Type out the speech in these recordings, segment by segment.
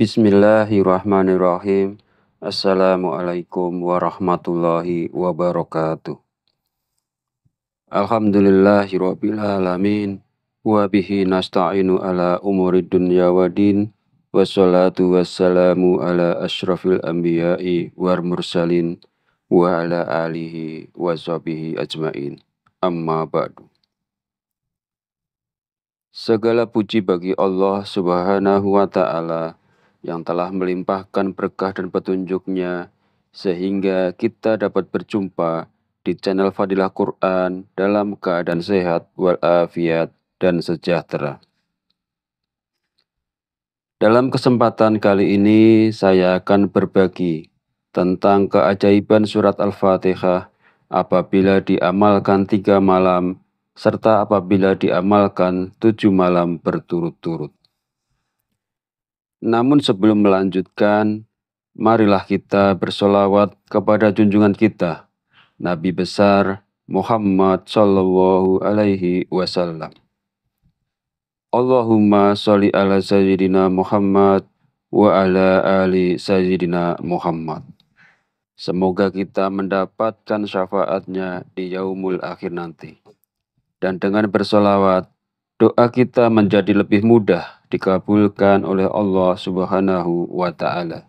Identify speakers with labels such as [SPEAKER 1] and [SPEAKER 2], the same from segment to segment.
[SPEAKER 1] Bismillahirrahmanirrahim. Assalamualaikum warahmatullahi wabarakatuh. Alhamdulillahirabbil alamin wa bihi nasta'inu ala umurid dunya waddin wassalatu wassalamu ala asyrafil anbiya'i wal mursalin wa ala alihi wa sahbihi ajmain. Amma ba'du. Segala puji bagi Allah Subhanahu wa ta'ala yang telah melimpahkan berkah dan petunjuknya sehingga kita dapat berjumpa di channel Fadilah Quran dalam keadaan sehat walafiat dan sejahtera. Dalam kesempatan kali ini saya akan berbagi tentang keajaiban surat Al-Fatihah apabila diamalkan 3 malam serta apabila diamalkan 7 malam berturut-turut. Namun sebelum melanjutkan, marilah kita bersolawat kepada junjungan kita, Nabi besar Muhammad Sallallahu Alaihi Wasallam. Allahumma sholli ala Sayyidina Muhammad wa ala ali Sayyidina Muhammad. Semoga kita mendapatkan syafaatnya di yaumul akhir nanti. Dan dengan bersolawat, doa kita menjadi lebih mudah dikabulkan oleh Allah Subhanahu wa Ta'ala.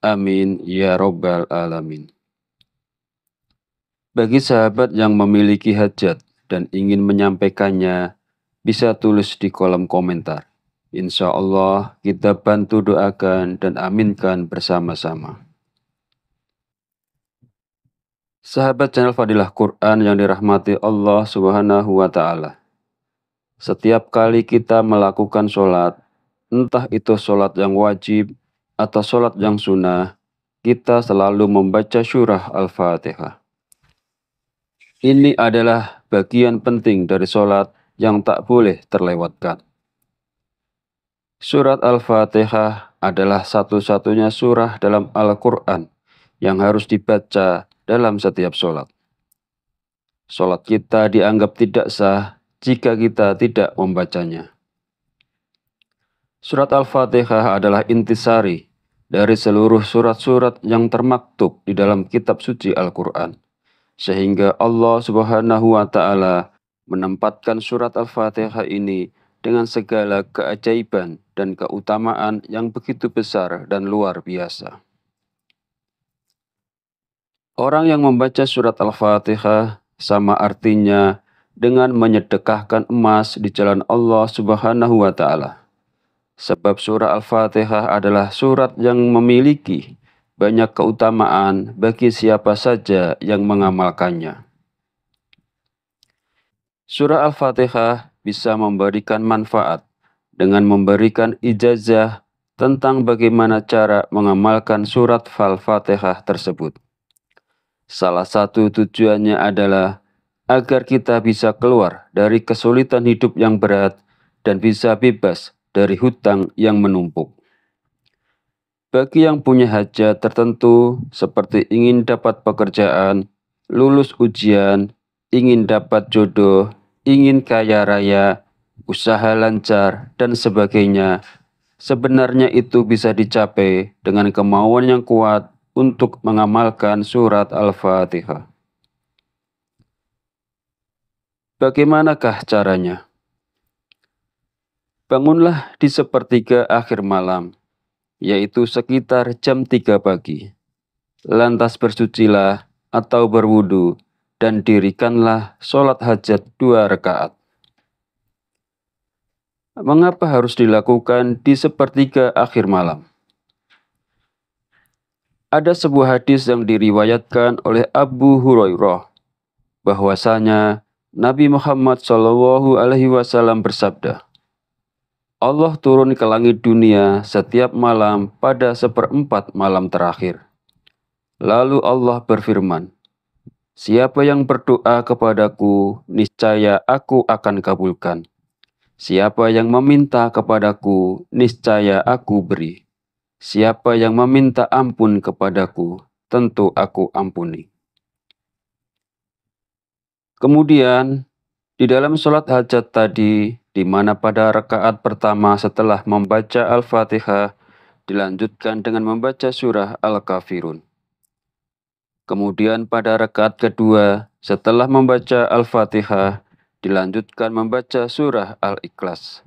[SPEAKER 1] Amin ya Rabbal Alamin. Bagi sahabat yang memiliki hajat dan ingin menyampaikannya, bisa tulis di kolom komentar. Insya Allah kita bantu doakan dan aminkan bersama-sama. Sahabat channel Fadilah Quran yang dirahmati Allah Subhanahu wa Ta'ala. Setiap kali kita melakukan sholat, entah itu sholat yang wajib atau sholat yang sunnah, kita selalu membaca surah Al-Fatihah. Ini adalah bagian penting dari sholat yang tak boleh terlewatkan. Surat Al-Fatihah adalah satu-satunya surah dalam Al-Quran yang harus dibaca dalam setiap sholat. Sholat kita dianggap tidak sah jika kita tidak membacanya. Surat Al-Fatihah adalah intisari dari seluruh surat-surat yang termaktub di dalam kitab suci Al-Quran. Sehingga Allah Subhanahu wa Ta'ala menempatkan surat Al-Fatihah ini dengan segala keajaiban dan keutamaan yang begitu besar dan luar biasa. Orang yang membaca surat Al-Fatihah sama artinya dengan menyedekahkan emas di jalan Allah Subhanahu wa Ta'ala. Sebab surah Al-Fatihah adalah surat yang memiliki banyak keutamaan bagi siapa saja yang mengamalkannya. Surah Al-Fatihah bisa memberikan manfaat dengan memberikan ijazah tentang bagaimana cara mengamalkan surat Al-Fatihah tersebut. Salah satu tujuannya adalah agar kita bisa keluar dari kesulitan hidup yang berat dan bisa bebas dari hutang yang menumpuk. Bagi yang punya hajat tertentu seperti ingin dapat pekerjaan, lulus ujian, ingin dapat jodoh, ingin kaya raya, usaha lancar, dan sebagainya, sebenarnya itu bisa dicapai dengan kemauan yang kuat untuk mengamalkan surat Al-Fatihah. Bagaimanakah caranya? Bangunlah di sepertiga akhir malam, yaitu sekitar jam 3 pagi. Lantas bersucilah atau berwudu dan dirikanlah sholat hajat 2 rakaat. Mengapa harus dilakukan di sepertiga akhir malam? Ada sebuah hadis yang diriwayatkan oleh Abu Hurairah bahwasanya Nabi Muhammad SAW bersabda, Allah turun ke langit dunia setiap malam pada 1/4 malam terakhir. Lalu Allah berfirman, siapa yang berdoa kepadaku, niscaya aku akan kabulkan. Siapa yang meminta kepadaku, niscaya aku beri. Siapa yang meminta ampun kepadaku, tentu aku ampuni. Kemudian, di dalam sholat hajat tadi, di mana pada rakaat pertama setelah membaca Al-Fatihah, dilanjutkan dengan membaca surah Al-Kafirun. Kemudian pada rakaat kedua, setelah membaca Al-Fatihah, dilanjutkan membaca surah Al-Ikhlas.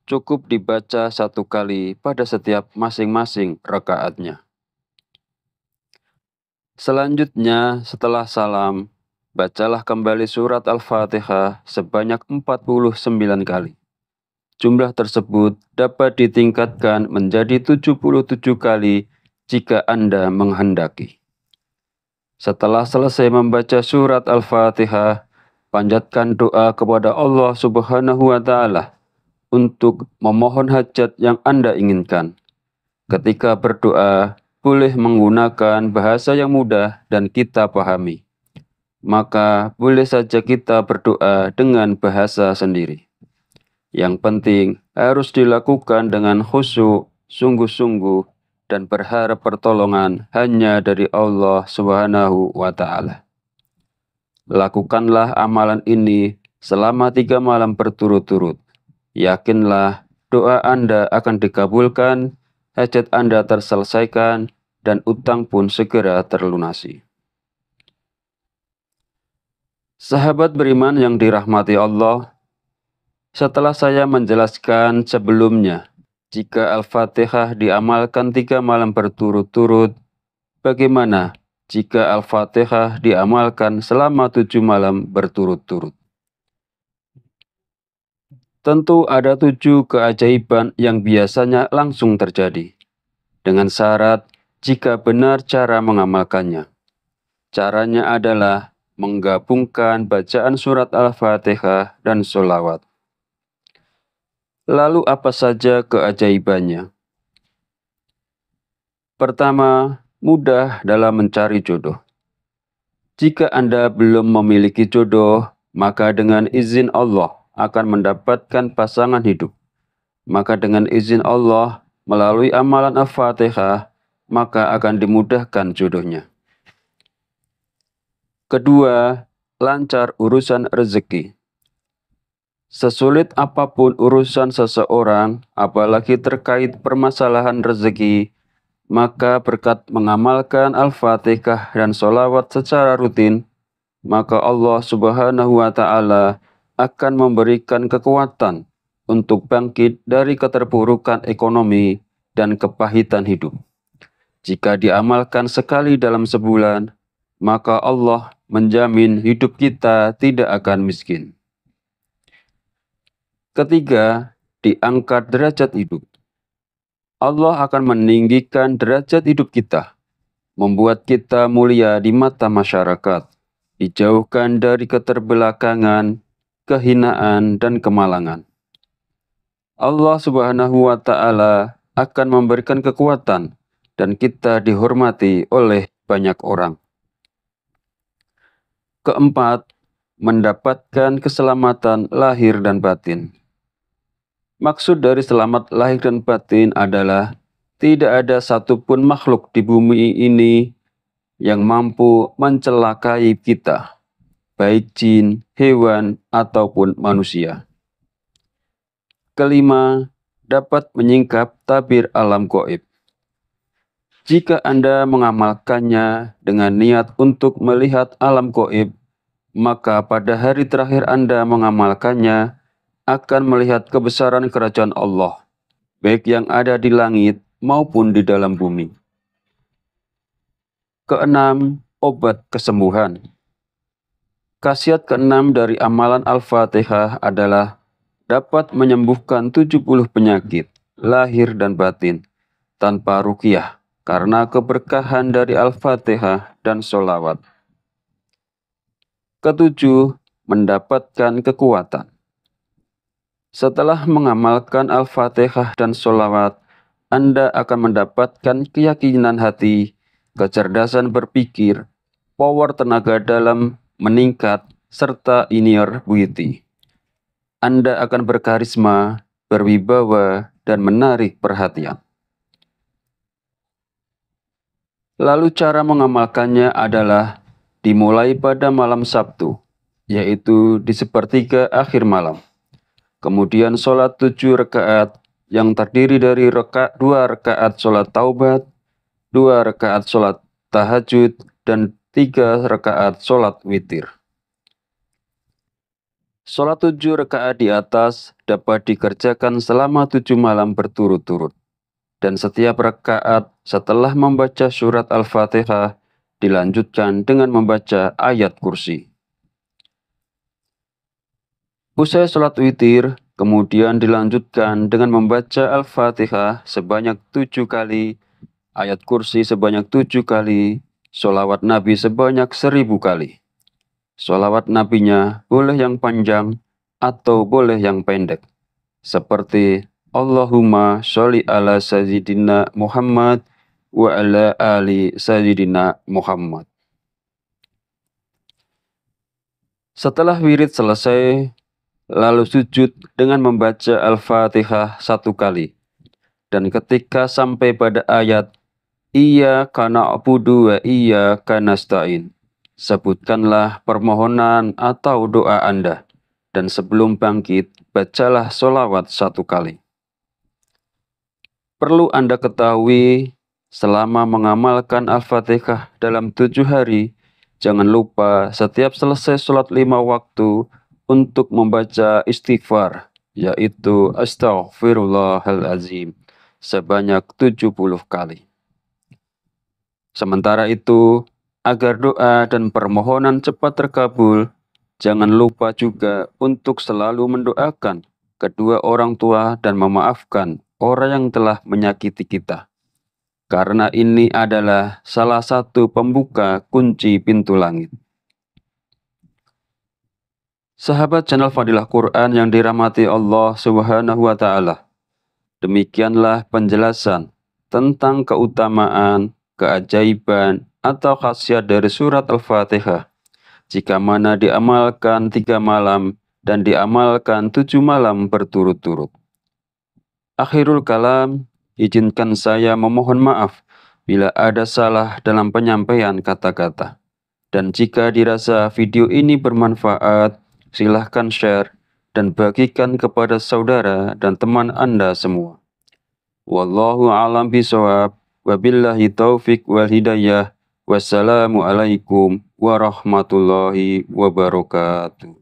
[SPEAKER 1] Cukup dibaca 1 kali pada setiap masing-masing rakaatnya. Selanjutnya, setelah salam, bacalah kembali surat Al-Fatihah sebanyak 49 kali. Jumlah tersebut dapat ditingkatkan menjadi 77 kali jika Anda menghendaki. Setelah selesai membaca surat Al-Fatihah, panjatkan doa kepada Allah Subhanahu wa Ta'ala untuk memohon hajat yang Anda inginkan. Ketika berdoa, boleh menggunakan bahasa yang mudah dan kita pahami. Maka boleh saja kita berdoa dengan bahasa sendiri. Yang penting harus dilakukan dengan khusyuk, sungguh-sungguh, dan berharap pertolongan hanya dari Allah Subhanahu wa Ta'ala. Lakukanlah amalan ini selama 3 malam berturut-turut. Yakinlah doa Anda akan dikabulkan, hajat Anda terselesaikan, dan utang pun segera terlunasi. Sahabat beriman yang dirahmati Allah, setelah saya menjelaskan sebelumnya, jika Al-Fatihah diamalkan 3 malam berturut-turut, bagaimana jika Al-Fatihah diamalkan selama 7 malam berturut-turut? Tentu ada 7 keajaiban yang biasanya langsung terjadi, dengan syarat jika benar cara mengamalkannya. Caranya adalah menggabungkan bacaan surat Al-Fatihah dan sholawat. Lalu apa saja keajaibannya? Pertama, mudah dalam mencari jodoh. Jika Anda belum memiliki jodoh, maka dengan izin Allah akan mendapatkan pasangan hidup. Maka dengan izin Allah, melalui amalan Al-Fatihah, maka akan dimudahkan jodohnya. Kedua, lancar urusan rezeki. Sesulit apapun urusan seseorang, apalagi terkait permasalahan rezeki, maka berkat mengamalkan Al-Fatihah dan sholawat secara rutin, maka Allah Subhanahu wa Ta'ala akan memberikan kekuatan untuk bangkit dari keterpurukan ekonomi dan kepahitan hidup. Jika diamalkan sekali dalam sebulan, maka Allah menjamin hidup kita tidak akan miskin. Ketiga, diangkat derajat hidup. Allah akan meninggikan derajat hidup kita, membuat kita mulia di mata masyarakat, dijauhkan dari keterbelakangan, kehinaan, dan kemalangan. Allah Subhanahu wa Ta'ala akan memberikan kekuatan dan kita dihormati oleh banyak orang. Keempat, mendapatkan keselamatan lahir dan batin. Maksud dari selamat lahir dan batin adalah tidak ada satupun makhluk di bumi ini yang mampu mencelakai kita, baik jin, hewan, ataupun manusia. Kelima, dapat menyingkap tabir alam gaib. Jika Anda mengamalkannya dengan niat untuk melihat alam gaib, maka pada hari terakhir Anda mengamalkannya akan melihat kebesaran kerajaan Allah, baik yang ada di langit maupun di dalam bumi. Keenam, obat kesembuhan. Khasiat keenam dari amalan Al-Fatihah adalah dapat menyembuhkan 70 penyakit, lahir dan batin, tanpa ruqyah, karena keberkahan dari Al-Fatihah dan sholawat. Ketujuh, mendapatkan kekuatan. Setelah mengamalkan Al-Fatihah dan sholawat, Anda akan mendapatkan keyakinan hati, kecerdasan berpikir, power tenaga dalam meningkat, serta inner beauty. Anda akan berkarisma, berwibawa, dan menarik perhatian. Lalu cara mengamalkannya adalah dimulai pada malam Sabtu, yaitu di sepertiga akhir malam. Kemudian sholat 7 rakaat yang terdiri dari 2 rakaat sholat taubat, 2 rakaat sholat tahajud, dan 3 rakaat sholat witir. Sholat 7 rakaat di atas dapat dikerjakan selama 7 malam berturut-turut, dan setiap rakaat setelah membaca surat Al-Fatihah dilanjutkan dengan membaca ayat kursi. Usai sholat witir, kemudian dilanjutkan dengan membaca Al-Fatihah sebanyak 7 kali, ayat kursi sebanyak 7 kali, sholawat Nabi sebanyak 1000 kali. Sholawat Nabinya boleh yang panjang atau boleh yang pendek, seperti Allahumma sholli ala sayyidina Muhammad wa ala ali sayyidina Muhammad. Setelah wirid selesai, lalu sujud dengan membaca Al-Fatihah 1 kali. Dan ketika sampai pada ayat Iyyaka na'budu wa iyyaka nasta'in, sebutkanlah permohonan atau doa Anda. Dan sebelum bangkit, bacalah sholawat 1 kali. Perlu Anda ketahui, selama mengamalkan Al-Fatihah dalam 7 hari, jangan lupa setiap selesai sholat 5 waktu untuk membaca istighfar, yaitu Astaghfirullahaladzim, sebanyak 70 kali. Sementara itu, agar doa dan permohonan cepat terkabul, jangan lupa juga untuk selalu mendoakan kedua orang tua dan memaafkan orang yang telah menyakiti kita. Karena ini adalah salah satu pembuka kunci pintu langit. Sahabat channel Fadilah Quran yang dirahmati Allah Subhanahu wa Ta'ala, demikianlah penjelasan tentang keutamaan, keajaiban, atau khasiat dari surat Al-Fatihah, jika mana diamalkan 3 malam dan diamalkan 7 malam berturut-turut. Akhirul kalam, izinkan saya memohon maaf bila ada salah dalam penyampaian kata-kata. Dan jika dirasa video ini bermanfaat, silahkan share dan bagikan kepada saudara dan teman Anda semua. Wallahu a'lam bishawab, wabillahi taufik wal hidayah. Wassalamualaikum warahmatullahi wabarakatuh.